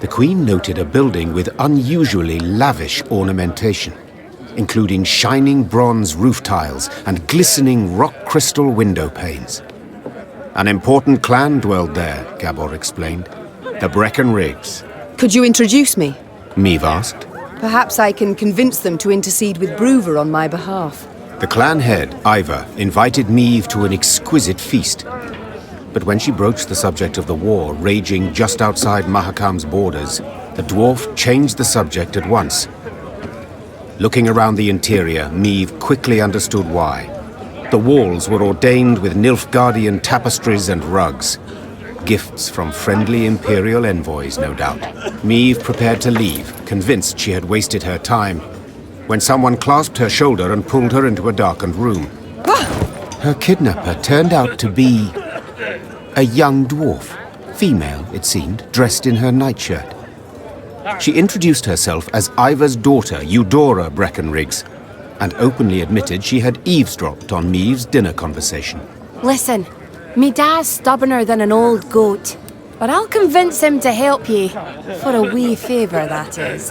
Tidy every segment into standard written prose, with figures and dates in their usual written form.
The Queen noted a building with unusually lavish ornamentation, including shining bronze roof tiles and glistening rock crystal window panes. An important clan dwelled there, Gabor explained. The Breckenrigs. Could you introduce me? Meve asked. Perhaps I can convince them to intercede with Bruver on my behalf. The clan head, Ivar, invited Meve to an exquisite feast. But when she broached the subject of the war raging just outside Mahakam's borders, the dwarf changed the subject at once. Looking around the interior, Meve quickly understood why. The walls were ordained with Nilfgaardian tapestries and rugs. Gifts from friendly Imperial envoys, no doubt. Meve prepared to leave, convinced she had wasted her time, when someone clasped her shoulder and pulled her into a darkened room. Her kidnapper turned out to be a young dwarf, female, it seemed, dressed in her nightshirt. She introduced herself as Ivar's daughter, Eudora Breckenrigs, and openly admitted she had eavesdropped on Meve's dinner conversation. Listen, me dad's stubborner than an old goat, but I'll convince him to help you. For a wee favour, that is.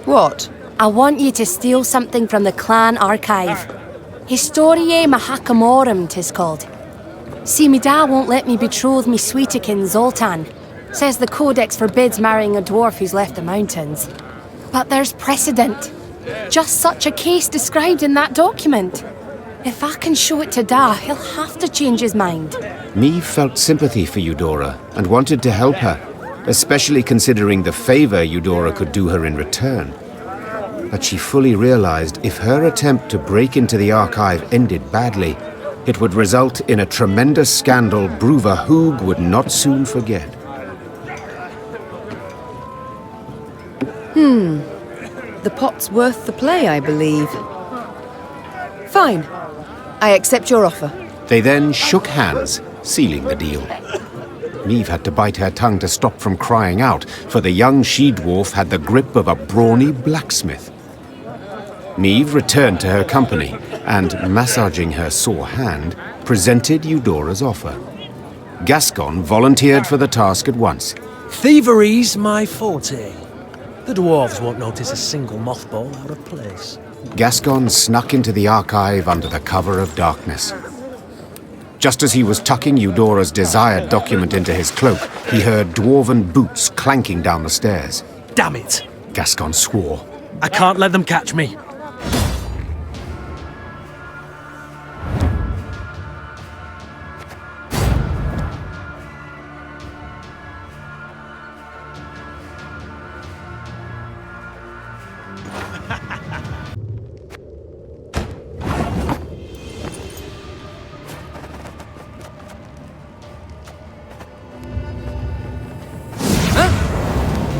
What? I want you to steal something from the clan archive. Historiae Mahakamorum, 'tis called. See, me dad won't let me betroth me sweetikin Zoltan. Says the codex forbids marrying a dwarf who's left the mountains. But there's precedent. Just such a case described in that document. If I can show it to Da, he'll have to change his mind. Meve felt sympathy for Eudora and wanted to help her, especially considering the favor Eudora could do her in return. But she fully realized if her attempt to break into the archive ended badly, it would result in a tremendous scandal Bruver Hoog would not soon forget. The pot's worth the play, I believe. Fine. I accept your offer. They then shook hands, sealing the deal. Meve had to bite her tongue to stop from crying out, for the young she-dwarf had the grip of a brawny blacksmith. Meve returned to her company and, massaging her sore hand, presented Eudora's offer. Gascon volunteered for the task at once. Thievery's my forte. The dwarves won't notice a single mothball out of place. Gascon snuck into the archive under the cover of darkness. Just as he was tucking Eudora's desired document into his cloak, he heard dwarven boots clanking down the stairs. Damn it! Gascon swore. I can't let them catch me.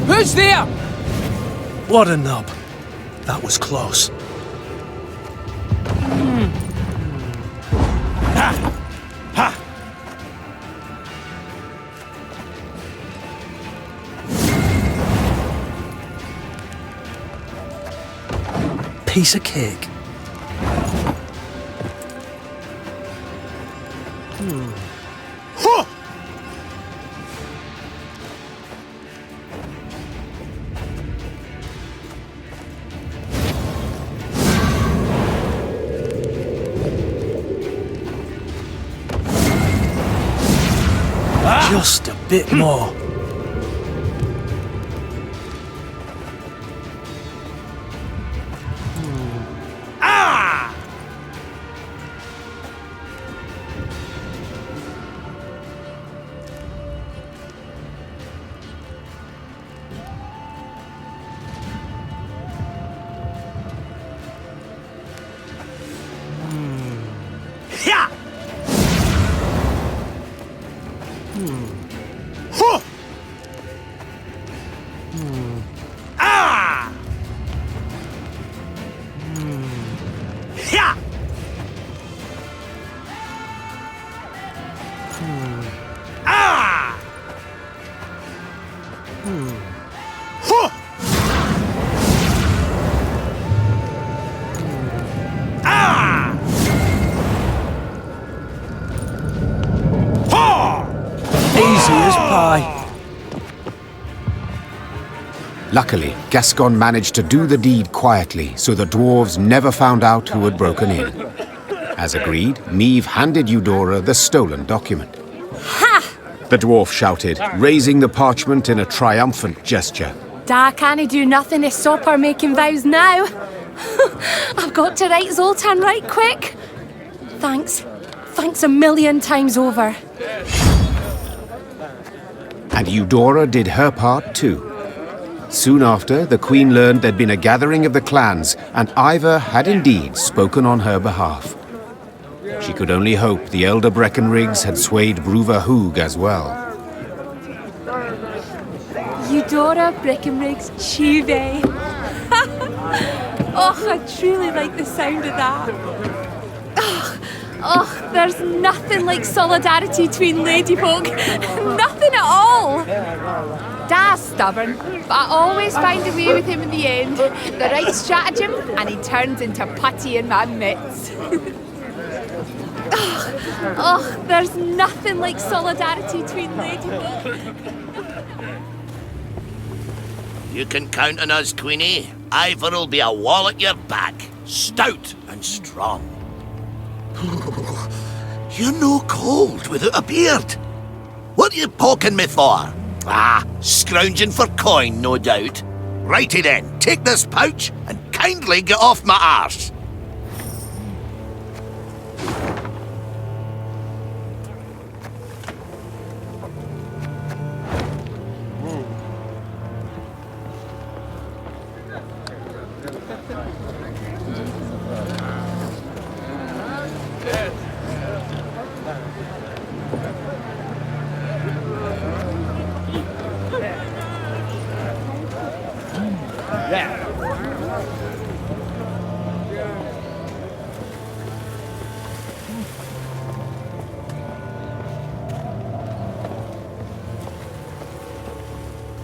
Who's there? What a nub. That was close. Ha! Ha! Piece of cake. Huh! Just a bit more. Ah! Yeah! Huh! Ah! Yeah! Ah! Huh! Ah! Huh! Easy as pie. Luckily, Gascon managed to do the deed quietly, so the dwarves never found out who had broken in. As agreed, Meve handed Eudora the stolen document. Ha! The dwarf shouted, raising the parchment in a triumphant gesture. Da can't do nothing to stop her making vows now. I've got to write Zoltan right quick. Thanks. Thanks a million times over. And Eudora did her part too. Soon after, the Queen learned there'd been a gathering of the clans, and Iva had indeed spoken on her behalf. She could only hope the elder Breckenriggs had swayed Bruva Hoog as well. Eudora Breckenriggs Chive. Oh, I truly like the sound of that. Oh, there's nothing like solidarity between ladyfolk. Nothing at all. Da's stubborn, but I always find a way with him in the end. The right stratagem, and he turns into putty in my mitts. Oh, there's nothing like solidarity between ladyfolk. You can count on us, Queenie. Ivor'll be a wall at your back, stout and strong. You're no cold without a beard. What are you poking me for? Ah, scrounging for coin, no doubt. Righty then, take this pouch and kindly get off my arse.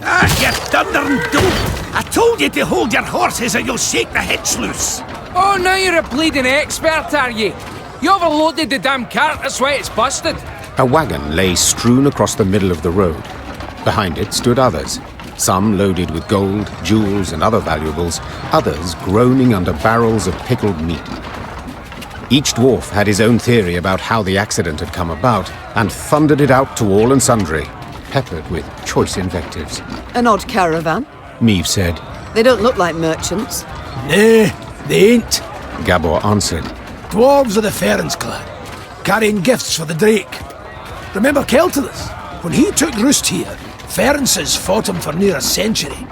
Ah, you thundering dope! I told you to hold your horses or you'll shake the hitch loose. Oh, now you're a bleeding expert, are you? You overloaded the damn cart, that's why it's busted. A wagon lay strewn across the middle of the road. Behind it stood others, some loaded with gold, jewels, and other valuables, others groaning under barrels of pickled meat. Each dwarf had his own theory about how the accident had come about, and thundered it out to all and sundry, peppered with choice invectives. An odd caravan. Meve said. They don't look like merchants. Nah, they ain't. Gabor answered. Dwarves of the Ferens clan, carrying gifts for the Drake. Remember Keltilus? When he took roost here, Ferences fought him for near a century.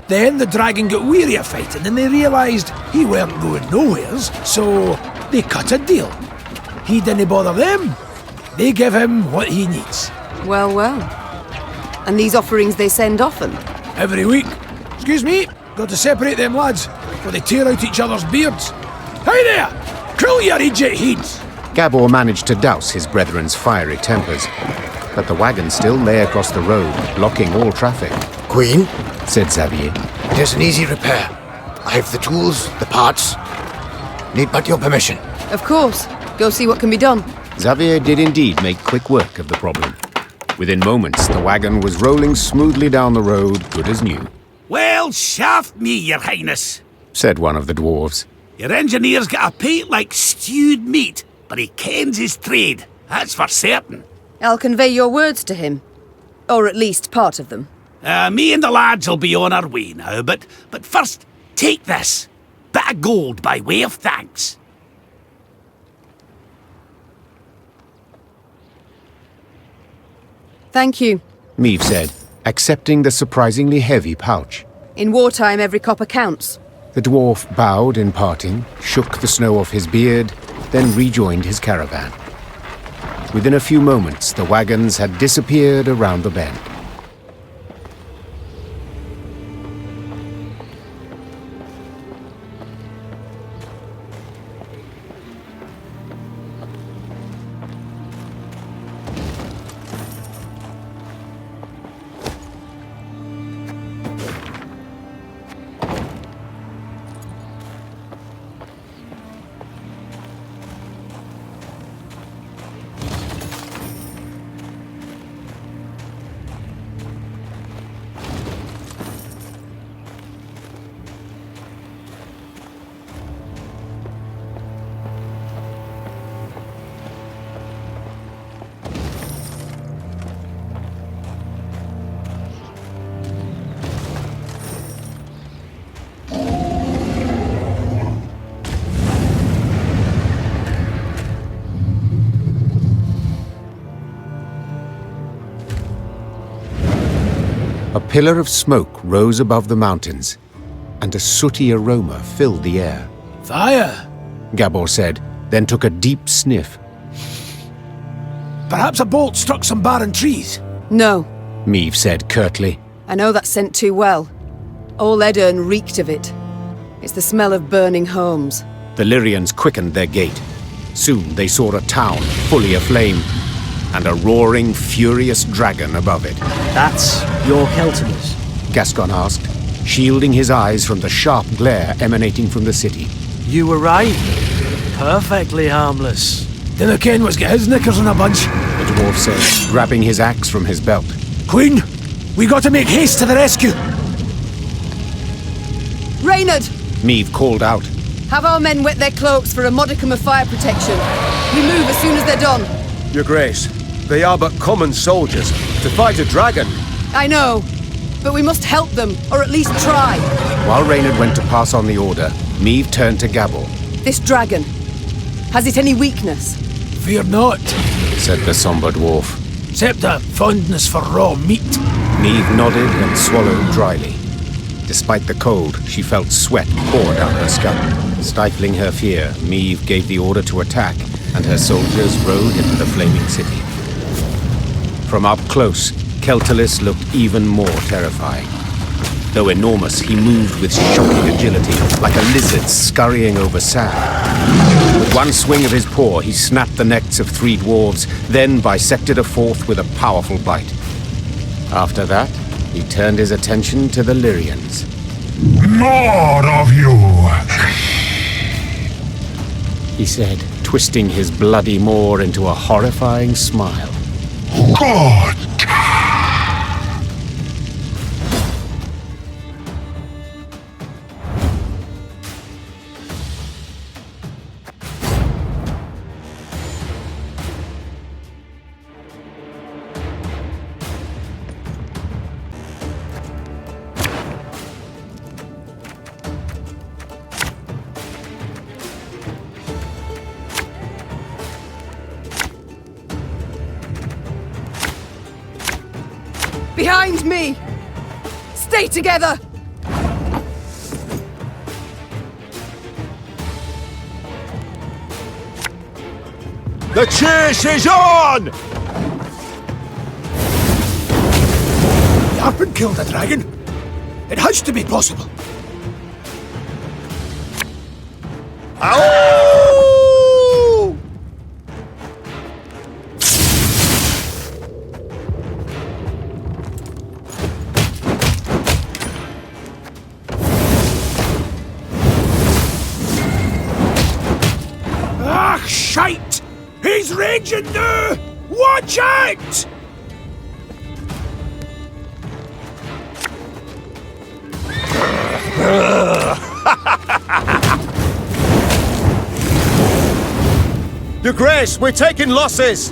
Then the dragon got weary of fighting and they realised he weren't going nowheres, so they cut a deal. He didn't bother them. They give him what he needs. Well, well. And these offerings they send often? Every week. Excuse me, got to separate them lads, or they tear out each other's beards. Hey there! Krill your idiot heeds! Gabor managed to douse his brethren's fiery tempers, but the wagon still lay across the road, blocking all traffic. Queen, Said Xavier. it is an easy repair. I have the tools, the parts. Need but your permission. Of course. Go see what can be done. Xavier did indeed make quick work of the problem. Within moments, the wagon was rolling smoothly down the road, good as new. Well, shaft me, your highness. Said one of the dwarves. Your engineer's got a pate like stewed meat, but he kens his trade, that's for certain. I'll convey your words to him. Or at least part of them. Me and the lads will be on our way now, but first, take this. Bit of gold by way of thanks. Thank you. Meve said, accepting the surprisingly heavy pouch. In wartime, every copper counts. The dwarf bowed in parting, shook the snow off his beard, then rejoined his caravan. Within a few moments, the wagons had disappeared around the bend. A pillar of smoke rose above the mountains, and a sooty aroma filled the air. Fire! Gabor said, then took a deep sniff. Perhaps a bolt struck some barren trees. No, Meave said curtly. I know that scent too well. All Edirn reeked of it. It's the smell of burning homes. The Lyrians quickened their gait. Soon they saw a town fully aflame, and a roaring, furious dragon above it. That's your Keltimus? Gascon asked, shielding his eyes from the sharp glare emanating from the city. You were right. Perfectly harmless. Dinna ken what's got his knickers in a bunch. The dwarf said, grabbing his axe from his belt. Queen, we got to make haste to the rescue. Reynard! Meave called out. Have our men wet their cloaks for a modicum of fire protection. We move as soon as they're done. Your Grace, they are but common soldiers. To fight a dragon. I know, but we must help them, or at least try. While Reynard went to pass on the order, Meave turned to Gabor. This dragon, has it any weakness? Fear not, Said the sombre dwarf. except a fondness for raw meat. Meave nodded and swallowed dryly. Despite the cold, she felt sweat pour down her scalp. Stifling her fear, Meave gave the order to attack, and her soldiers rode into the flaming city. From up close, Keltilis looked even more terrifying. Though enormous, he moved with shocking agility, like a lizard scurrying over sand. With one swing of his paw, he snapped the necks of 3 dwarves, then bisected a 4th with a powerful bite. After that, he turned his attention to the Lyrians. More of you! He said, twisting his bloody maw into a horrifying smile. Good! Behind me! Stay together! The chase is on! Yarpen killed a dragon. It has to be possible. Ow! Ah, shite! He's raging now! Watch out! Your Grace, we're taking losses!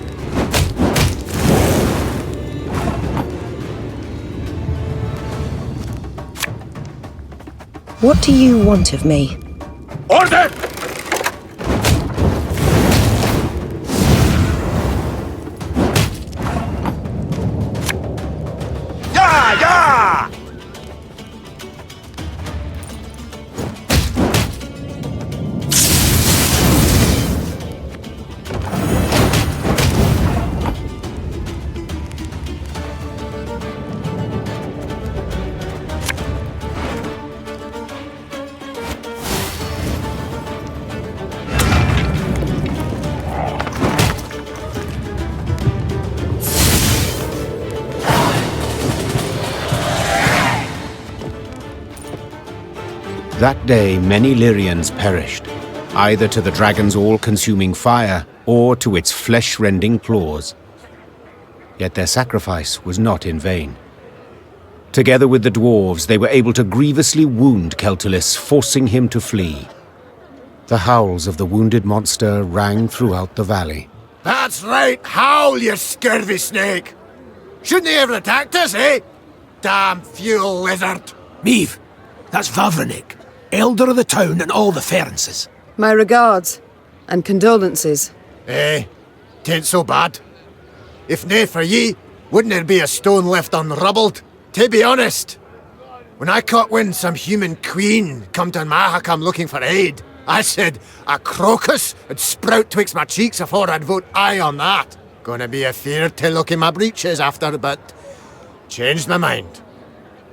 What do you want of me? Order! Yeah, yeah! That day, many Lyrians perished, either to the dragon's all-consuming fire or to its flesh-rending claws. Yet their sacrifice was not in vain. Together with the dwarves, they were able to grievously wound Keltilis, forcing him to flee. The howls of the wounded monster rang throughout the valley. That's right, howl, you scurvy snake! Shouldn't they ever attacked us, eh? Damn fuel lizard! Meave, that's Vavrenik, elder of the town and all the Ferences. My regards and condolences. Eh, tain't so bad. If nae for ye, wouldn't there be a stone left unrubbled? To be honest, when I caught wind some human queen come to Mahakam looking for aid, I said a crocus would sprout twixt my cheeks afore I'd vote aye on that. Gonna be a fear to look in my breeches after, but changed my mind.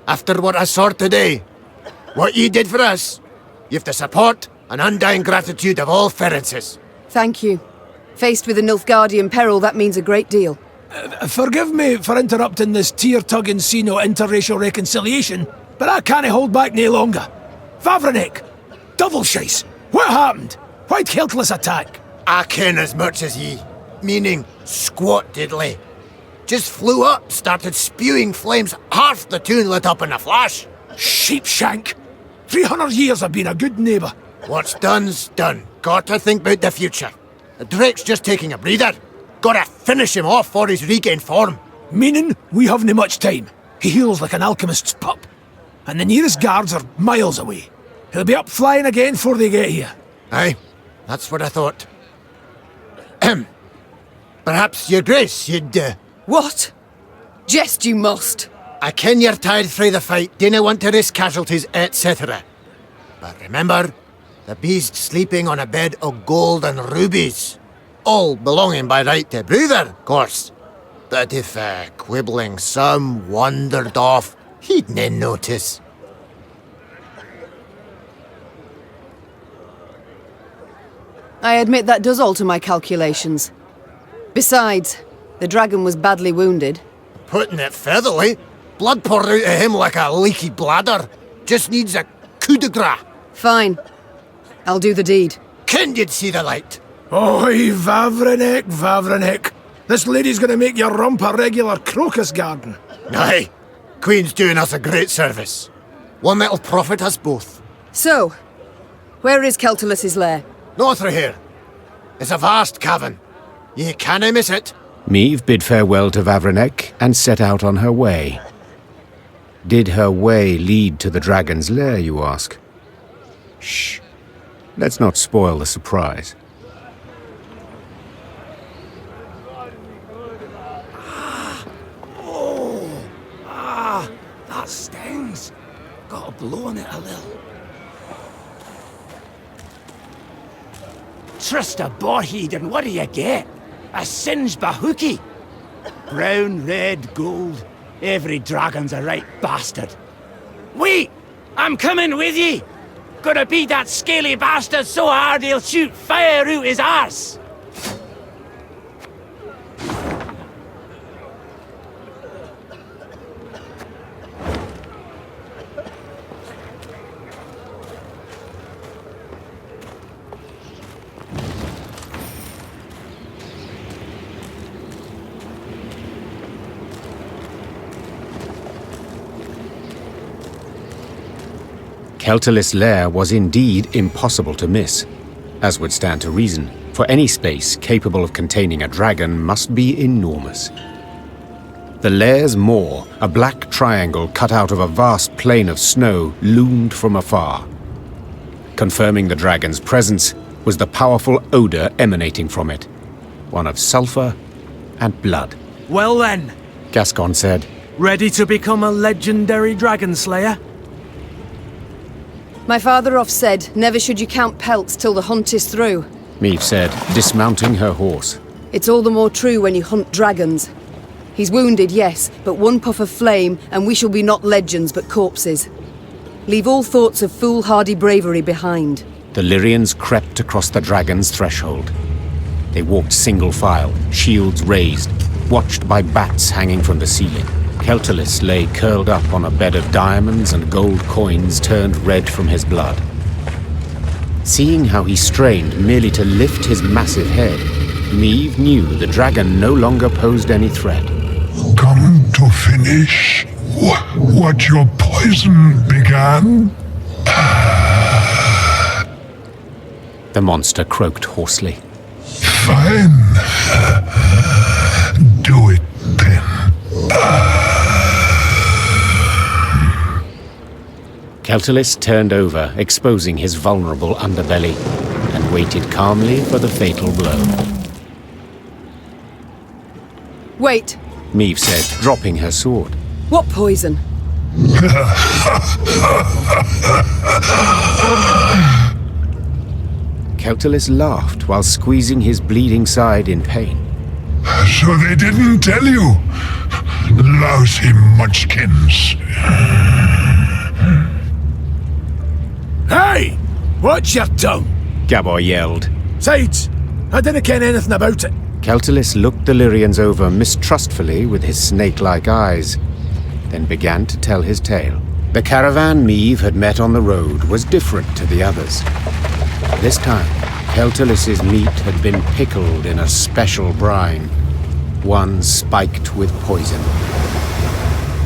After what I saw today, what ye did for us, you've the support and undying gratitude of all Ferences. Thank you. Faced with a Nilfgaardian peril, that means a great deal. Forgive me for interrupting this tear-tugging scene of interracial reconciliation, but I can't hold back no longer. Vavrenek! Double shice! What happened? Why'd Keltless attack? I ken as much as ye. Meaning, squat diddly. Just flew up, started spewing flames, half the town lit up in a flash. Sheepshank! 300 years I've been a good neighbour. What's done's done. Got to think about the future. The Drake's just taking a breather. Gotta finish him off for he's regained form. Meaning, we haven't much time. He heals like an alchemist's pup. And the nearest guards are miles away. He'll be up flying again before they get here. Aye, that's what I thought. Perhaps, your grace, you'd, What? Jest you must. I ken you're tired frae the fight, dinna want to risk casualties, etc. But remember, the beast's sleeping on a bed of gold and rubies. All belonging by right to Brother, of course. But if quibbling some wandered off, he'd nae notice. I admit that does alter my calculations. Besides, the dragon was badly wounded. Putting it featherly, blood poured out of him like a leaky bladder. Just needs a coup de grace. Fine. I'll do the deed. Ken you'd see the light. Oi, Vavrenek, Vavrenek. This lady's gonna make your rump a regular crocus garden. Aye, Queen's doing us a great service. One that'll profit us both. So, where is Keltulus's lair? North of here. It's a vast cavern. Ye canna miss it. Meve bid farewell to Vavrenek and set out on her way. Did her way lead to the dragon's lair, you ask? Shh. Let's not spoil the surprise. That stings. Got a blow on it a little. Trust a boarhead, and what do you get? A singed bahookie. Brown, red, gold. Every dragon's a right bastard. Wait! I'm coming with ye! Gonna beat that scaly bastard so hard he'll shoot fire out his arse! Keltulus's lair was indeed impossible to miss, as would stand to reason, for any space capable of containing a dragon must be enormous. The lair's maw, a black triangle cut out of a vast plain of snow, loomed from afar. Confirming the dragon's presence was the powerful odor emanating from it, one of sulfur and blood. Well then, Gascon said, ready to become a legendary dragon slayer? My father oft said, never should you count pelts till the hunt is through. Meve said, dismounting her horse. It's all the more true when you hunt dragons. He's wounded, yes, but one puff of flame, and we shall be not legends but corpses. Leave all thoughts of foolhardy bravery behind. The Lyrians crept across the dragon's threshold. They walked single file, shields raised, watched by bats hanging from the ceiling. Keltulus lay curled up on a bed of diamonds and gold coins turned red from his blood. Seeing how he strained merely to lift his massive head, Meve knew the dragon no longer posed any threat. Come to finish what your poison began? The monster croaked hoarsely. Fine. Do it then. Keltulus turned over, exposing his vulnerable underbelly, and waited calmly for the fatal blow. Wait, Meve said, dropping her sword. what poison? Keltalis laughed while squeezing his bleeding side in pain. So they didn't tell you? Lousy munchkins. Hey! Watch your tongue! Gabor yelled. Sides! I didn't ken anything about it. Keltalis looked the Lyrians over mistrustfully with his snake-like eyes, then began to tell his tale. The caravan Meve had met on the road was different to the others. This time, Keltalis's meat had been pickled in a special brine, one spiked with poison.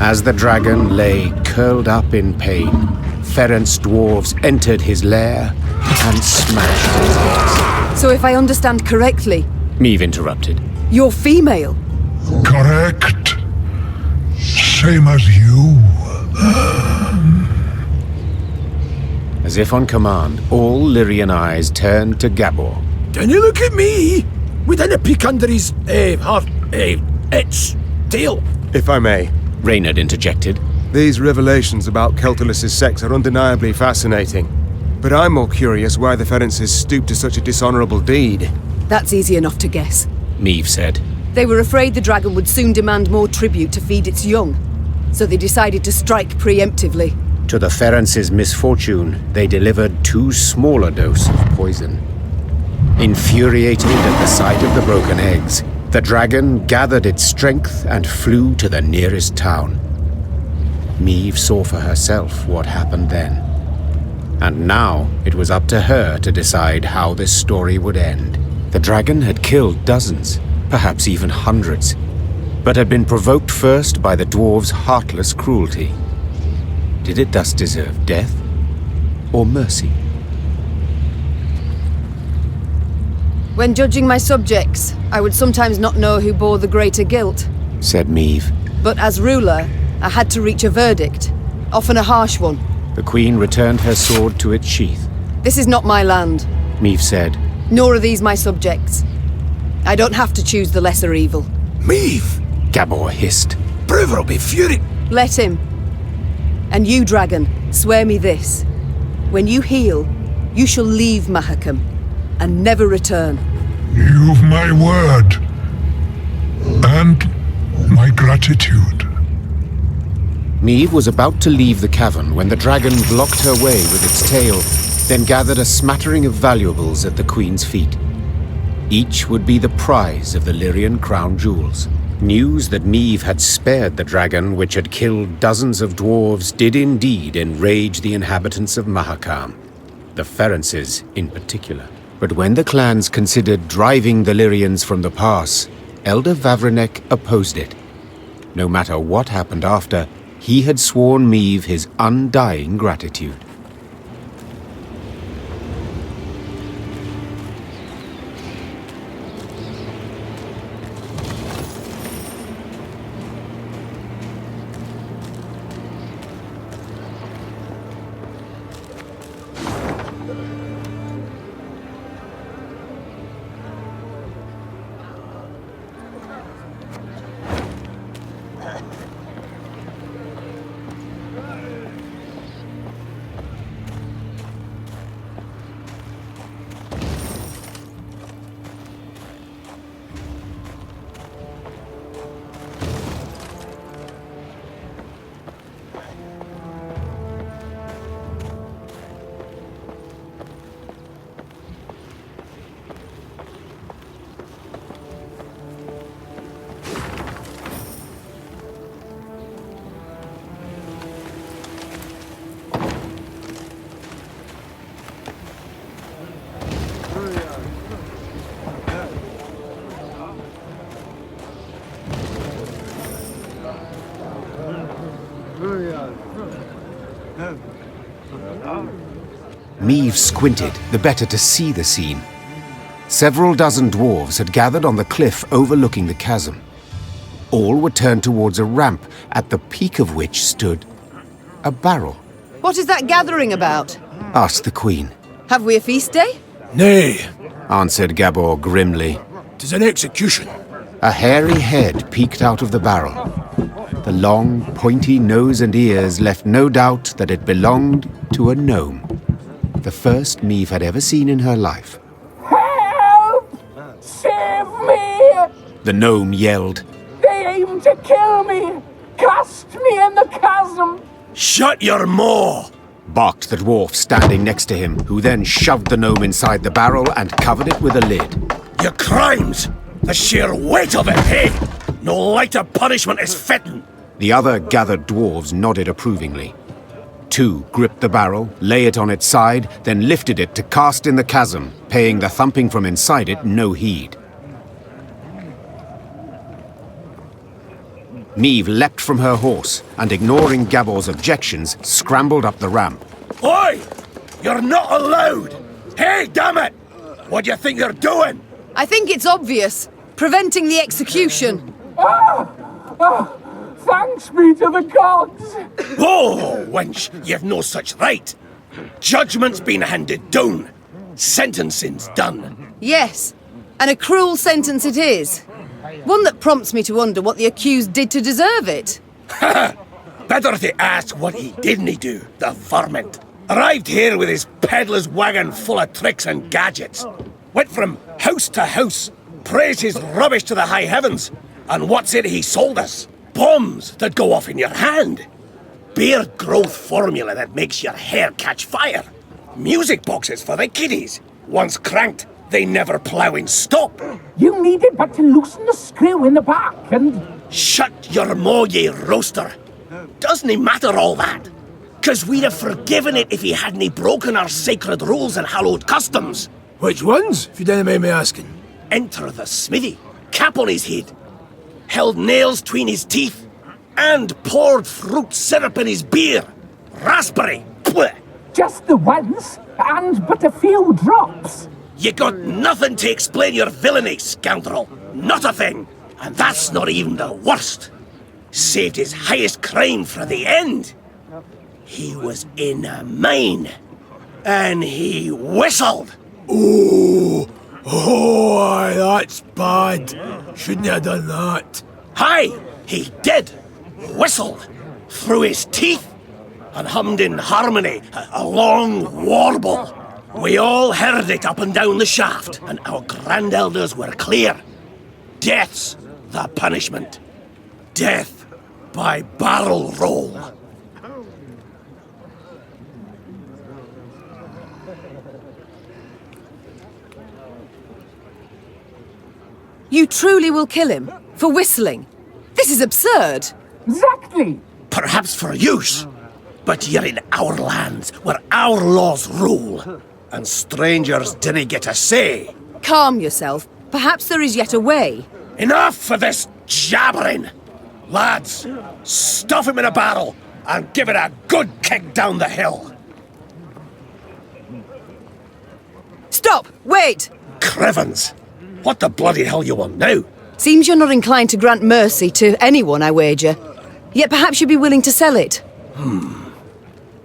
As the dragon lay curled up in pain, Ferenc dwarves entered his lair and smashed his heads. So if I understand correctly... Meve interrupted. You're female? Correct. Same as you. As if on command, all Lyrian eyes turned to Gabor. Don't you look at me! We didn't peek under his, its tail. If I may, Reynard interjected. These revelations about Keltalis's sex are undeniably fascinating. But I'm more curious why the Ferences stooped to such a dishonorable deed. That's easy enough to guess. Meve said. They were afraid the dragon would soon demand more tribute to feed its young, so they decided to strike preemptively. To the Ferences' misfortune, they delivered too small a dose of poison. Infuriated at the sight of the broken eggs, the dragon gathered its strength and flew to the nearest town. Meve saw for herself what happened then. And now it was up to her to decide how this story would end. The dragon had killed dozens, perhaps even hundreds, but had been provoked first by the dwarves' heartless cruelty. Did it thus deserve death or mercy? When judging my subjects, I would sometimes not know who bore the greater guilt, said Meve. But as ruler, I had to reach a verdict, often a harsh one. The Queen returned her sword to its sheath. This is not my land, Meve said. Nor are these my subjects. I don't have to choose the lesser evil. Meve! Gabor hissed. Brewer will be furious. Let him. And you, dragon, swear me this. When you heal, you shall leave Mahakam and never return. You've my word. And my gratitude. Meve was about to leave the cavern when the dragon blocked her way with its tail, then gathered a smattering of valuables at the Queen's feet. Each would be the prize of the Lyrian crown jewels. News that Meve had spared the dragon, which had killed dozens of dwarves, did indeed enrage the inhabitants of Mahakam, the Ferences in particular. But when the clans considered driving the Lyrians from the pass, Elder Vavrenek opposed it. No matter what happened after, he had sworn Meve his undying gratitude. Meve squinted, the better to see the scene. Several dozen dwarves had gathered on the cliff overlooking the chasm. All were turned towards a ramp, at the peak of which stood a barrel. What is that gathering about? Asked the Queen. Have we a feast day? Nay, answered Gabor grimly. 'Tis an execution. A hairy head peeked out of the barrel. The long, pointy nose and ears left no doubt that it belonged to a gnome. The first Meve had ever seen in her life. Help! Save me! The gnome yelled. They aim to kill me! Cast me in the chasm! Shut your maw! Barked the dwarf standing next to him, who then shoved the gnome inside the barrel and covered it with a lid. Your crimes! The sheer weight of it, hey! No lighter punishment is fitting! The other gathered dwarves nodded approvingly. Two gripped the barrel, lay it on its side, then lifted it to cast in the chasm, paying the thumping from inside it no heed. Meve leapt from her horse, and ignoring Gabor's objections, scrambled up the ramp. Oi! You're not allowed! Hey, damn it! What do you think you're doing? I think it's obvious. Preventing the execution. Thanks be to the gods! Whoa, wench, you've no such right. Judgment's been handed down. Sentencing's done. Yes, and a cruel sentence it is. One that prompts me to wonder what the accused did to deserve it. Better to ask what he didn't do, the varmint. Arrived here with his peddler's wagon full of tricks and gadgets. Went from house to house, praised his rubbish to the high heavens. And what's it he sold us? Bombs that go off in your hand. Beard growth formula that makes your hair catch fire. Music boxes for the kiddies. Once cranked, they never ploughing stop. You needed but to loosen the screw in the back and... Shut your maw, ye roaster. Doesn't it matter all that? 'Cause we'd have forgiven it if he hadn't broken our sacred rules and hallowed customs. Which ones, if you don't mind me asking? Enter the smithy, cap on his head, held nails between his teeth, and poured fruit syrup in his beer. Raspberry. Blech. Just the once, and but a few drops. You got nothing to explain your villainy, scoundrel. Not a thing. And that's not even the worst. Saved his highest crime for the end. He was in a mine. And he whistled. Oh, aye, that's bad. Shouldn't have done that. Aye, he did. Whistled. Through his teeth. And hummed in harmony, a long warble. We all heard it up and down the shaft, and our grandelders were clear. Death's the punishment. Death by barrel roll. You truly will kill him? For whistling? This is absurd! Exactly! Perhaps for use. But you're in our lands, where our laws rule. And strangers didn't get a say. Calm yourself. Perhaps there is yet a way. Enough for this jabbering! Lads, stuff him in a barrel and give it a good kick down the hill. Stop! Wait! Crevens! What the bloody hell you want now? Seems you're not inclined to grant mercy to anyone, I wager. Yet perhaps you'd be willing to sell it.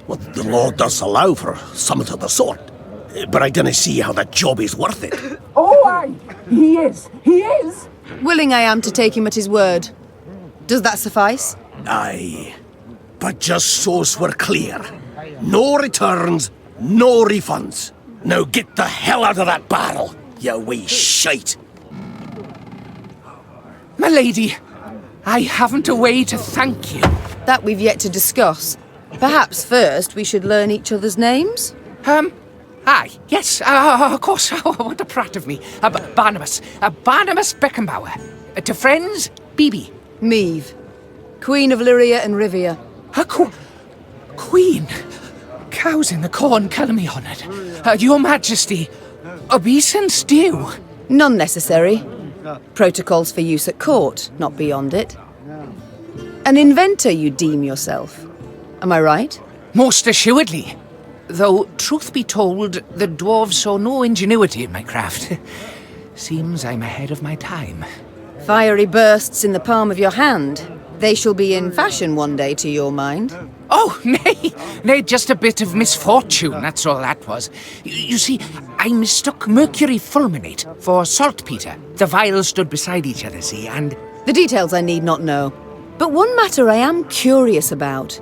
Well, the law does allow for something of the sort. But I didn't see how that job is worth it. Oh, aye! He is! He is! Willing I am to take him at his word. Does that suffice? Aye. But just so's we're clear. No returns, no refunds. Now get the hell out of that barrel, you wee shite. My lady, I haven't a way to thank you. That we've yet to discuss. Perhaps first we should learn each other's names? Aye, yes, of course. What a prat of me. Barnabas. Barnabas Beckenbauer. To friends, Bibi. Meve. Queen of Lyria and Rivia. Queen? Cows in the corn, call me honoured. Your Majesty, obeisance due. None necessary. Protocols for use at court, not beyond it. An inventor you deem yourself. Am I right? Most assuredly. Though, truth be told, the dwarves saw no ingenuity in my craft. Seems I'm ahead of my time. Fiery bursts in the palm of your hand. They shall be in fashion one day, to your mind. Oh, nay, just a bit of misfortune, that's all that was. You see, I mistook mercury fulminate for saltpeter. The vials stood beside each other, see, and... The details I need not know. But one matter I am curious about.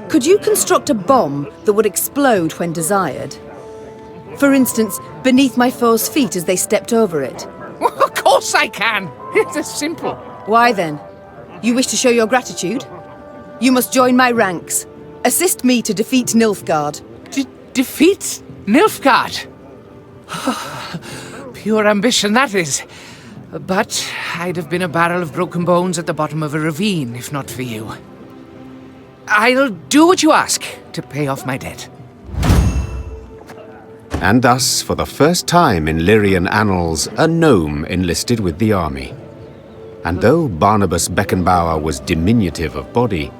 Could you construct a bomb that would explode when desired? For instance, beneath my foes' feet as they stepped over it. Of course I can. It's simple. Why then? You wish to show your gratitude? You must join my ranks. Assist me to defeat Nilfgaard. Defeat Nilfgaard? Pure ambition, that is. But I'd have been a barrel of broken bones at the bottom of a ravine, if not for you. I'll do what you ask to pay off my debt. And thus, for the first time in Lyrian annals, a gnome enlisted with the army. And though Barnabas Beckenbauer was diminutive of body,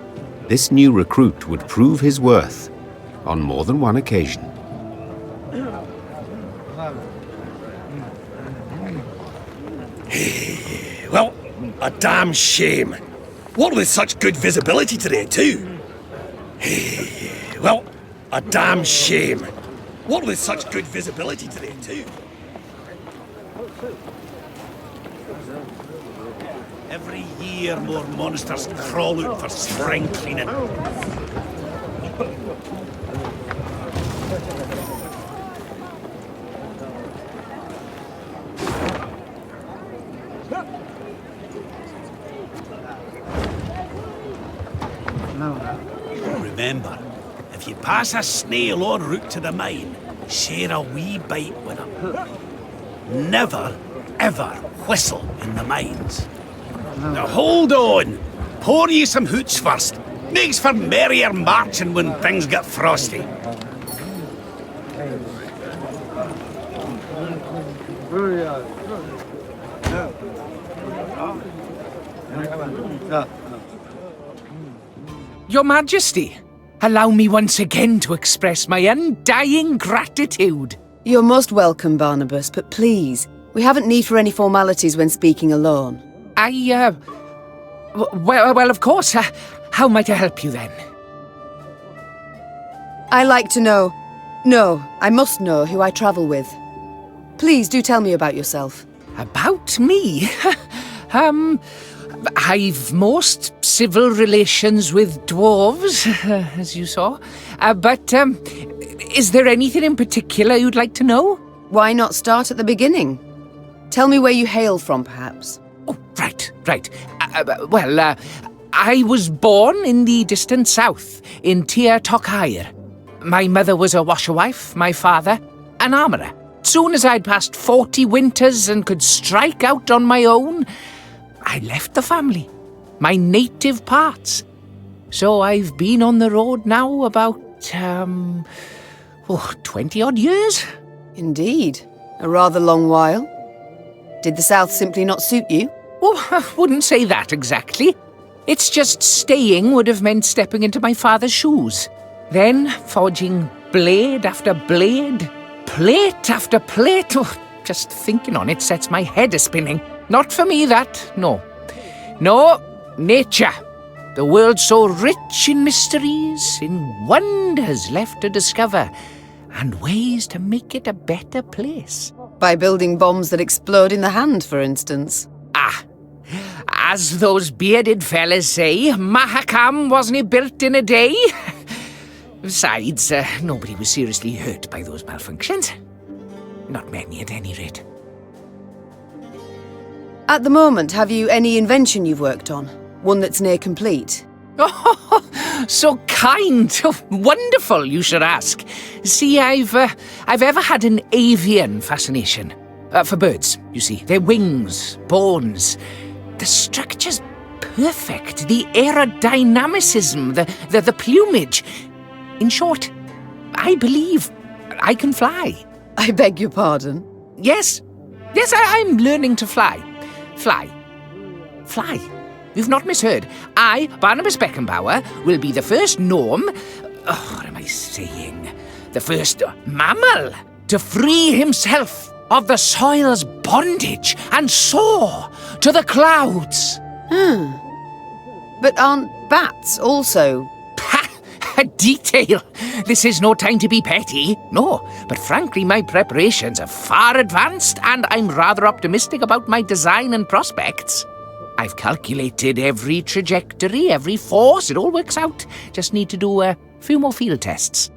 this new recruit would prove his worth on more than one occasion. Well, a damn shame. What with such good visibility today, too? Well, a damn shame. What with such good visibility today, too? Every year more monsters crawl out for spring cleaning. Remember, if you pass a snail en route to the mine, share a wee bite with him. Never, ever whistle in the mines. Now hold on. Pour ye some hoots first. Makes for merrier marching when things get frosty. Your Majesty, allow me once again to express my undying gratitude. You're most welcome, Barnabas, but please, we haven't need for any formalities when speaking alone. Well, of course. How might I help you then? I like to know. No, I must know who I travel with. Please do tell me about yourself. About me? I've most civil relations with dwarves, as you saw. But is there anything in particular you'd like to know? Why not start at the beginning? Tell me where you hail from, perhaps. Oh, right. Well, I was born in the distant south, in Tir Tokhair. My mother was a washerwife, my father, an armourer. Soon as I'd passed 40 winters and could strike out on my own, I left the family, my native parts. So I've been on the road now about, 20-odd years. Indeed. A rather long while. Did the south simply not suit you? Oh, I wouldn't say that exactly. It's just staying would have meant stepping into my father's shoes. Then forging blade after blade, plate after plate. Oh, just thinking on it sets my head a-spinning. Not for me, that, no. No, nature. The world's so rich in mysteries, in wonders left to discover, and ways to make it a better place. By building bombs that explode in the hand, for instance. As those bearded fellas say, Mahakam wasn't built in a day. Besides, nobody was seriously hurt by those malfunctions. Not many, at any rate. At the moment, have you any invention you've worked on? One that's near complete? Oh, so kind. Oh, wonderful, you should ask. See, I've ever had an avian fascination. For birds, you see. Their wings, bones. The structure's perfect. The aerodynamicism, the plumage. In short, I believe I can fly. I beg your pardon? Yes, I'm learning to fly. Fly. You've not misheard. I, Barnabas Beckenbauer, will be the first gnome... what am I saying? The first mammal to free himself of the soil's bondage and soar to the clouds. But aren't bats also... A detail. This is no time to be petty. No, but frankly, my preparations are far advanced and I'm rather optimistic about my design and prospects. I've calculated every trajectory, every force. It all works out. Just need to do a few more field tests.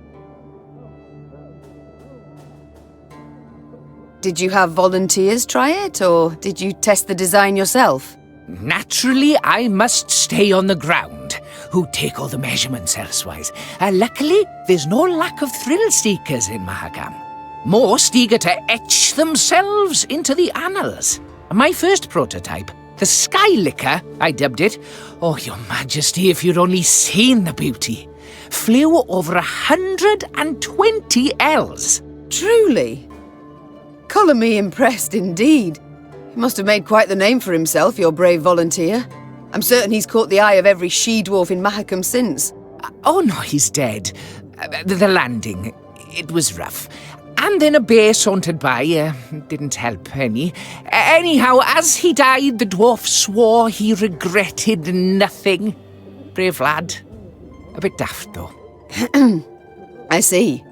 Did you have volunteers try it, or did you test the design yourself? Naturally, I must stay on the ground. Who take all the measurements elsewise. Luckily, there's no lack of thrill-seekers in Mahakam. Most eager to etch themselves into the annals. My first prototype, the Skylicker, I dubbed it. Oh, Your Majesty, if you'd only seen the beauty. Flew over 120 Ls. Truly? Colour me impressed indeed. He must have made quite the name for himself, your brave volunteer. I'm certain he's caught the eye of every she-dwarf in Mahakam since. Oh no, he's dead. The landing, it was rough. And then a bear sauntered by, didn't help any. Anyhow, as he died, the dwarf swore he regretted nothing. Brave lad. A bit daft, though. I see.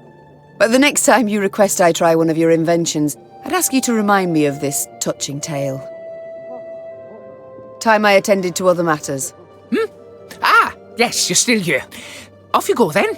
But the next time you request I try one of your inventions, I'd ask you to remind me of this touching tale. Time I attended to other matters. Ah, yes, you're still here. Off you go then.